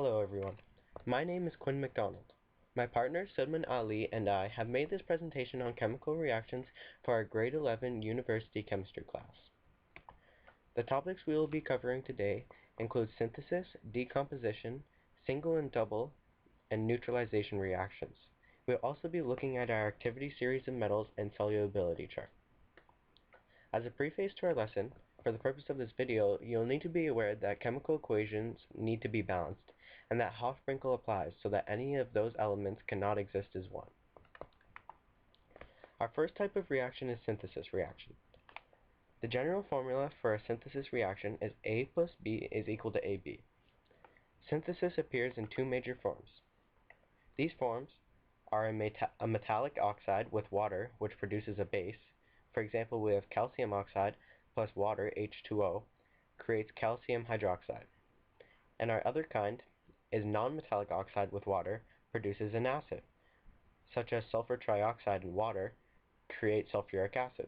Hello everyone. My name is Quinn McDonald. My partner Sudman Ali and I have made this presentation on chemical reactions for our grade 11 university chemistry class. The topics we will be covering today include synthesis, decomposition, single and double, and neutralization reactions. We'll also be looking at our activity series of metals and solubility chart. As a preface to our lesson, for the purpose of this video, you'll need to be aware that chemical equations need to be balanced, and that Hofbrinkel applies so that any of those elements cannot exist as one. Our first type of reaction is synthesis reaction. The general formula for a synthesis reaction is A plus B is equal to AB. Synthesis appears in two major forms. These forms are a metallic oxide with water, which produces a base. For example, we have calcium oxide plus water, H2O, creates calcium hydroxide. And our other kind is non-metallic oxide with water, produces an acid, such as sulfur trioxide and water create sulfuric acid.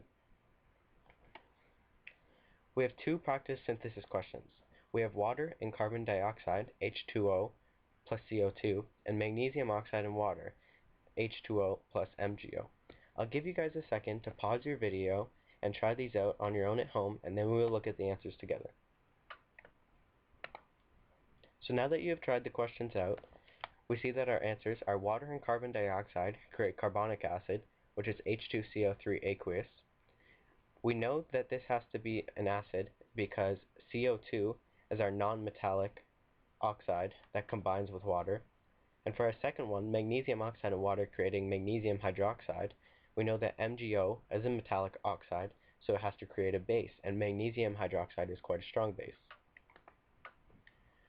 We have two practice synthesis questions. We have water and carbon dioxide, H2O plus CO2, and magnesium oxide and water, H2O plus MgO. I'll give you guys a second to pause your video and try these out on your own at home, and then we will look at the answers together. So now that you have tried the questions out, we see that our answers are water and carbon dioxide create carbonic acid, which is H2CO3 aqueous. We know that this has to be an acid because CO2 is our non-metallic oxide that combines with water. And for our second one, magnesium oxide and water creating magnesium hydroxide, we know that MgO is a metallic oxide, so it has to create a base, and magnesium hydroxide is quite a strong base.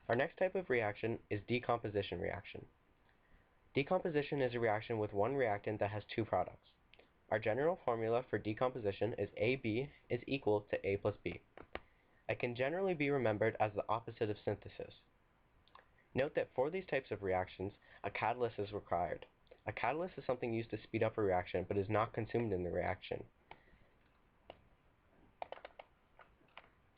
Our next type of reaction is decomposition reaction. Decomposition is a reaction with one reactant that has two products. Our general formula for decomposition is AB is equal to A plus B. It can generally be remembered as the opposite of synthesis. Note that for these types of reactions, a catalyst is required. A catalyst is something used to speed up a reaction, but is not consumed in the reaction.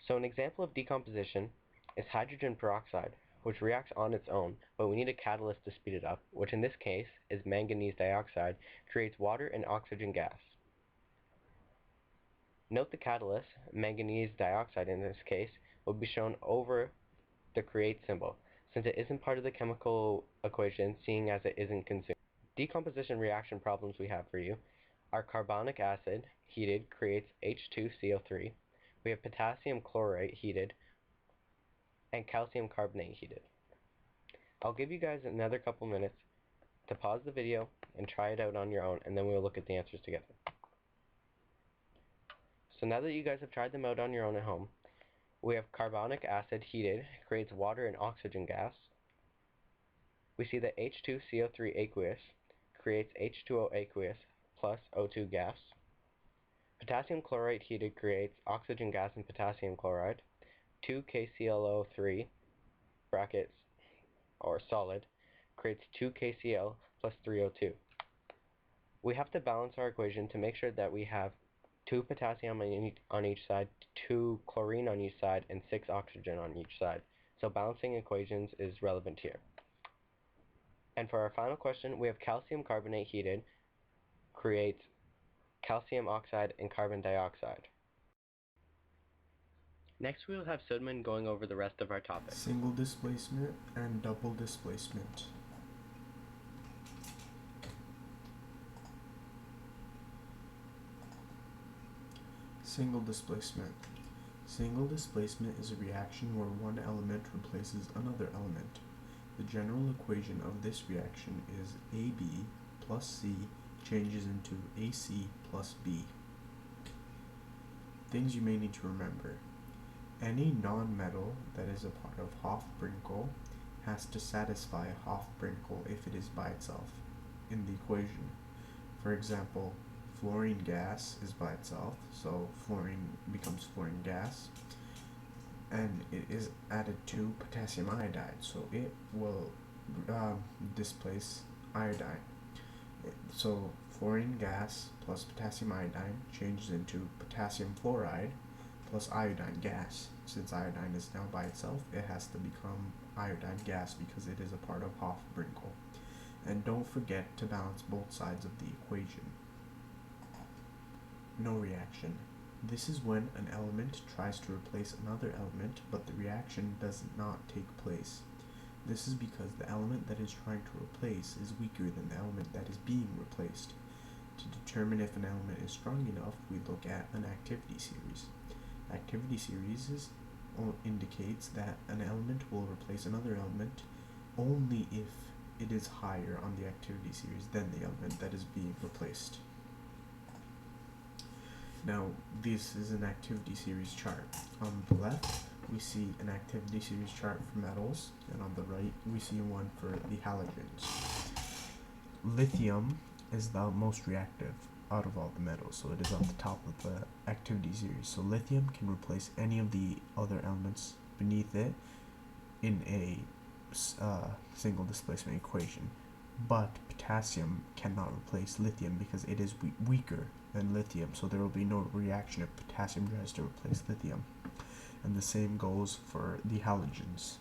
So an example of decomposition is hydrogen peroxide, which reacts on its own, but we need a catalyst to speed it up, which in this case is manganese dioxide, creates water and oxygen gas. Note the catalyst, manganese dioxide in this case, will be shown over the create symbol, since it isn't part of the chemical equation, seeing as it isn't consumed. Decomposition reaction problems we have for you are carbonic acid heated creates H2CO3. We have potassium chlorite heated and calcium carbonate heated. I'll give you guys another couple minutes to pause the video and try it out on your own, and then we'll look at the answers together. So now that you guys have tried them out on your own at home, we have carbonic acid heated creates water and oxygen gas. We see that H2CO3 aqueous creates H2O aqueous plus O2 gas. Potassium chlorite heated creates oxygen gas and potassium chloride. 2KClO3 brackets or solid creates 2KCl plus 3O2. We have to balance our equation to make sure that we have 2 potassium on each side, 2 chlorine on each side, and 6 oxygen on each side. So balancing equations is relevant here. And for our final question, we have calcium carbonate heated creates calcium oxide and carbon dioxide. Next we will have Sudman going over the rest of our topics. Single displacement and double displacement. Single displacement. Single displacement is a reaction where one element replaces another element. The general equation of this reaction is AB plus C changes into AC plus B. Things you may need to remember. Any nonmetal that is a part of Hofbrinkel has to satisfy Hofbrinkel if it is by itself in the equation. For example, fluorine gas is by itself, so fluorine becomes fluorine gas, and it is added to potassium iodide, so it will displace iodine. So fluorine gas plus potassium iodide changes into potassium fluoride plus iodine gas. Since iodine is now by itself, it has to become iodine gas because it is a part of Hofbrinkel. And don't forget to balance both sides of the equation. No reaction. This is when an element tries to replace another element, but the reaction does not take place. This is because the element that is trying to replace is weaker than the element that is being replaced. To determine if an element is strong enough, we look at an activity series. Activity series indicates that an element will replace another element only if it is higher on the activity series than the element that is being replaced. Now, this is an activity series chart. On the left, we see an activity series chart for metals, and on the right, we see one for the halogens. Lithium is the most reactive out of all the metals, so it is at the top of the activity series. So lithium can replace any of the other elements beneath it in a single displacement equation, but potassium cannot replace lithium because it is weaker than lithium, so there will be no reaction if potassium tries to replace lithium. And the same goes for the halogens.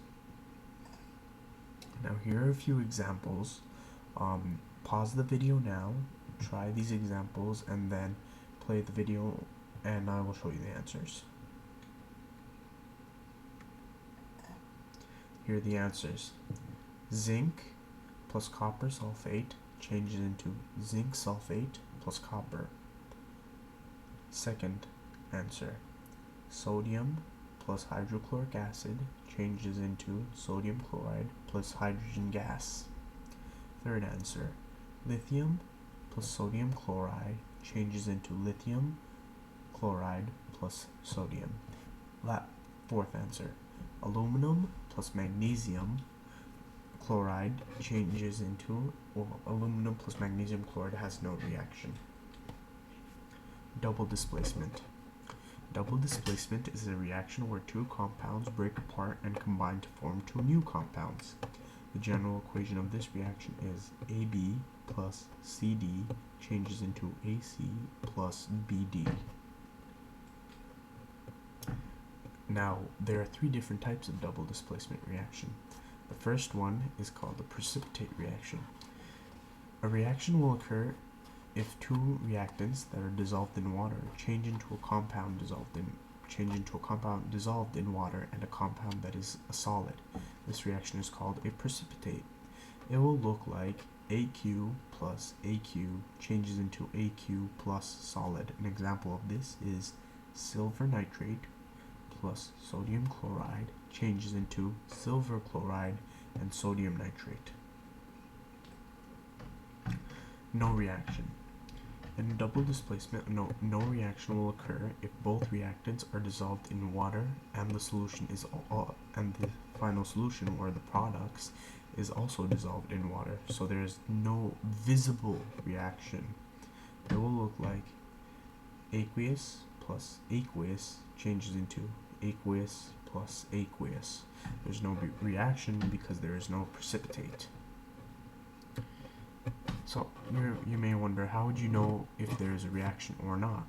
Now here are a few examples. Pause the video now, try these examples, and then play the video and I will show you the answers. Here are the answers. Zinc plus copper sulfate changes into zinc sulfate plus copper. Second answer. Sodium plus hydrochloric acid changes into sodium chloride plus hydrogen gas. Third answer. Lithium plus sodium chloride changes into lithium chloride plus sodium. Fourth answer. Aluminum plus magnesium chloride changes into, well, aluminum plus magnesium chloride has no reaction. Double displacement. Double displacement is a reaction where two compounds break apart and combine to form two new compounds. The general equation of this reaction is AB plus CD changes into AC plus BD. Now, there are three different types of double displacement reaction. The first one is called the precipitate reaction. A reaction will occur if two reactants that are dissolved in water change into a compound dissolved in water and a compound that is a solid. This reaction is called a precipitate. It will look like AQ plus AQ changes into AQ plus solid. An example of this is silver nitrate plus sodium chloride changes into silver chloride and sodium nitrate. No reaction. In double displacement, no reaction will occur if both reactants are dissolved in water and the solution is and the final solution, or the products, is also dissolved in water. So there is no visible reaction. It will look like aqueous plus aqueous changes into aqueous plus aqueous. There's no reaction because there is no precipitate. So you may wonder, how would you know if there is a reaction or not?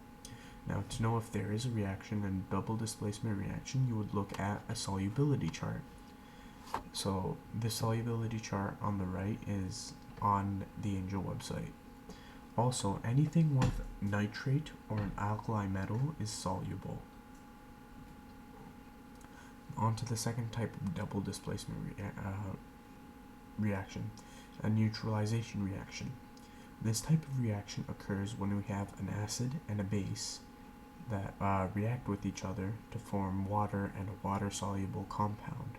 Now, to know if there is a reaction in double displacement reaction, you would look at a solubility chart. So the solubility chart on the right is on the Angel website. Also, anything with nitrate or an alkali metal is soluble. On to the second type of double displacement reaction, a neutralization reaction. This type of reaction occurs when we have an acid and a base that react with each other to form water and a water-soluble compound.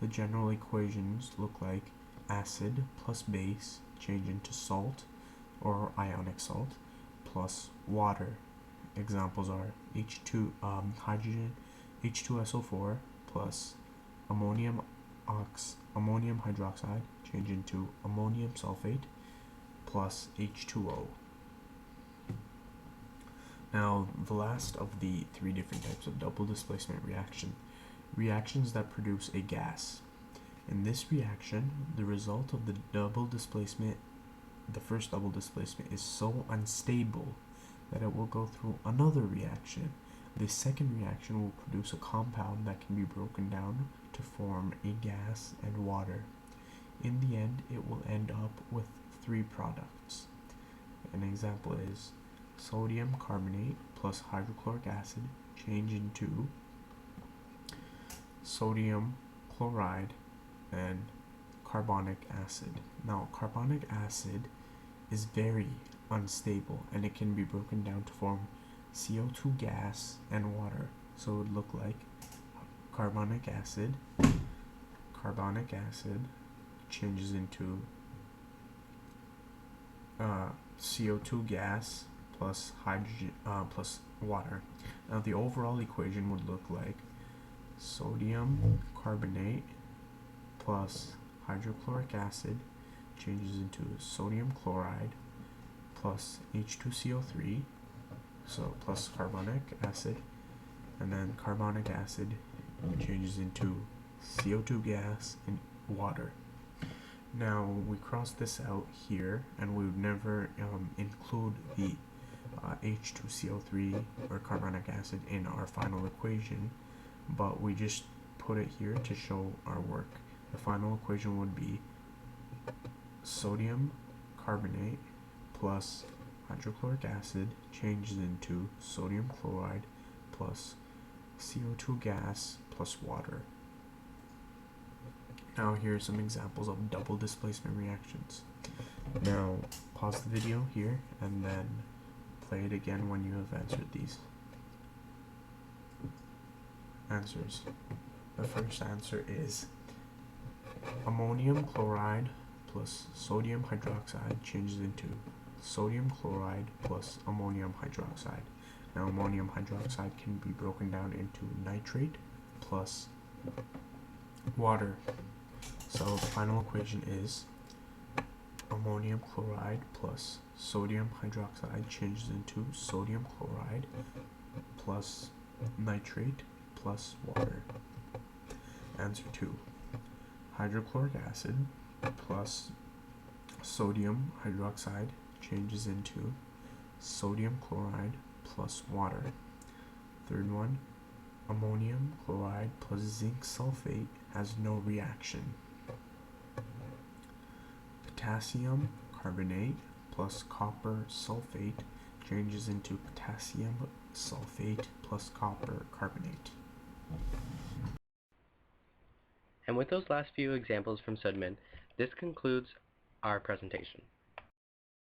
The general equations look like acid plus base change into salt or ionic salt plus water. Examples are H2SO4 plus ammonium hydroxide change into ammonium sulfate plus H2O. Now, the last of the three different types of double displacement reactions that produce a gas. In this reaction, the result of the first double displacement is so unstable that it will go through another reaction This second reaction will produce a compound that can be broken down to form a gas and water. In the end, it will end up with three products. An example is sodium carbonate plus hydrochloric acid change into sodium chloride and carbonic acid. Now, carbonic acid is very unstable and it can be broken down to form CO2 gas and water. So it would look like carbonic acid changes into CO2 gas plus hydrogen plus water. Now the overall equation would look like sodium carbonate plus hydrochloric acid changes into sodium chloride plus H2CO3, so plus carbonic acid, and then carbonic acid changes into CO2 gas and water. Now we cross this out here and we would never include the H2CO3 or carbonic acid in our final equation, but we just put it here to show our work. The final equation would be sodium carbonate plus hydrochloric acid changes into sodium chloride plus CO2 gas plus water. Now here are some examples of double displacement reactions. Now pause the video here and then play it again when you have answered these answers. The first answer is ammonium chloride plus sodium hydroxide changes into sodium chloride plus ammonium hydroxide. Now ammonium hydroxide can be broken down into nitrate plus water. So the final equation is ammonium chloride plus sodium hydroxide changes into sodium chloride plus nitrate plus water. Answer 2. Hydrochloric acid plus sodium hydroxide changes into sodium chloride plus water. Third one, ammonium chloride plus zinc sulfate has no reaction. Potassium carbonate plus copper sulfate changes into potassium sulfate plus copper carbonate. And with those last few examples from Sudman, this concludes our presentation.